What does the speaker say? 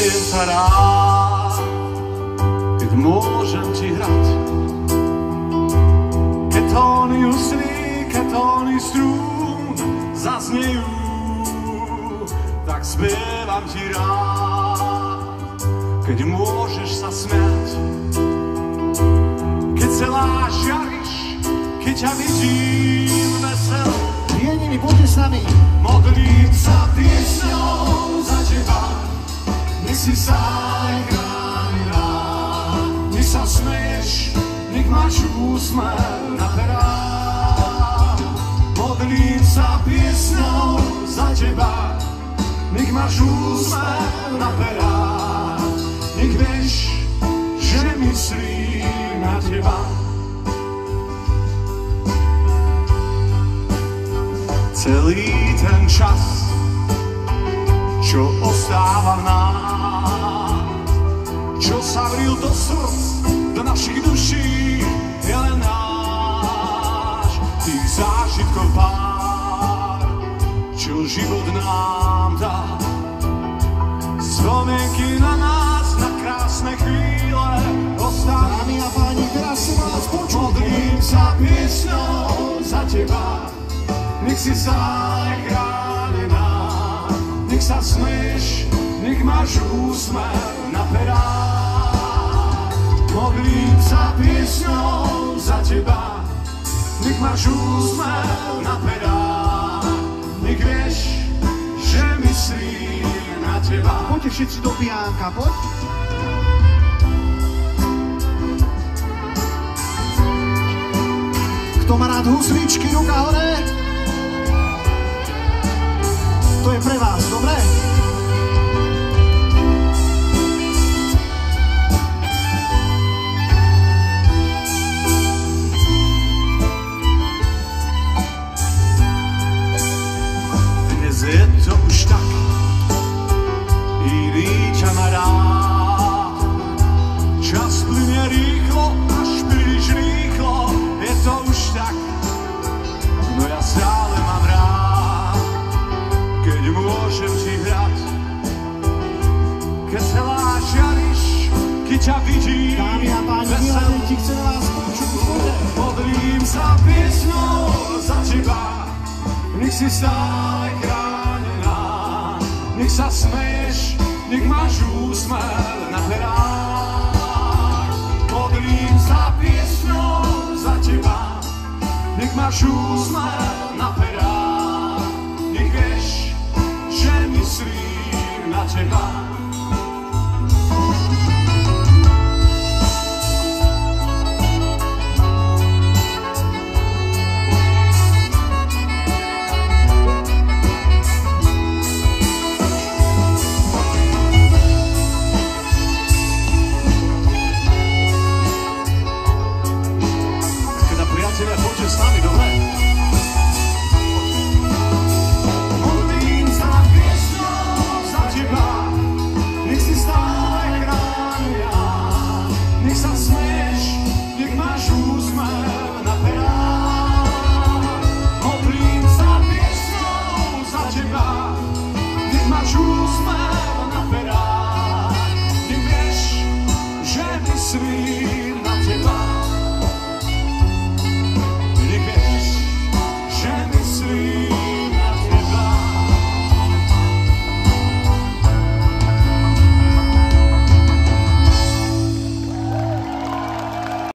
smejem sa rád, keď môžem ti hrať. Keď tóny husly, keď tóny strún zaznejú, tak spievam ti rád, keď môžeš sa smiať. Keď celá žiariš, keď ťa vidím veselú. Pieniny, poďte s nami. Modlím sa piesňou za teba, nech si stále chránená. Nech sa smeješ, nech máš úsmev na perách. Modlím sa piesňou za teba, nech máš úsmev na perách. Nech vieš, že myslím na teba. Celý ten čas, čo ostáva v nás, čo sa vril do srdc, do našich duší, je len náš. Tých zážitkov pár, čo život nám dá. Spomienky na nás, na krásne chvíle ostávajú. Dámy a páni, teraz si vás počujte. Modlím sa piesňou za teba, nech si stále chránená, nech sa smeješ, nech máš úsmev na perách. Modlím sa piesňou za teba, nech máš úsmev na perách. Nech vieš, že myslím na teba. Poďte všetci do pijánka, poď. Kto má rád husličky, ruka hore. To je pre vás, dobre? Dnes je to už tak, iný ťa má rád. Čas plynie rýchlo, až príliš rýchlo, je to už tak, no ja stále mám rád, keď môžem ti hrať. Keď celá žiariš, keď ťa vidím Dámy a páni, veselú. ti chcem vás počuť. Modlím sa piesňou za teba, nech si stále chránená. Nech sa smeješ, nech máš úsmev na perách. Modlím sa piesňou za teba, nech máš úsmev na perách. Nech vieš, že myslím na teba.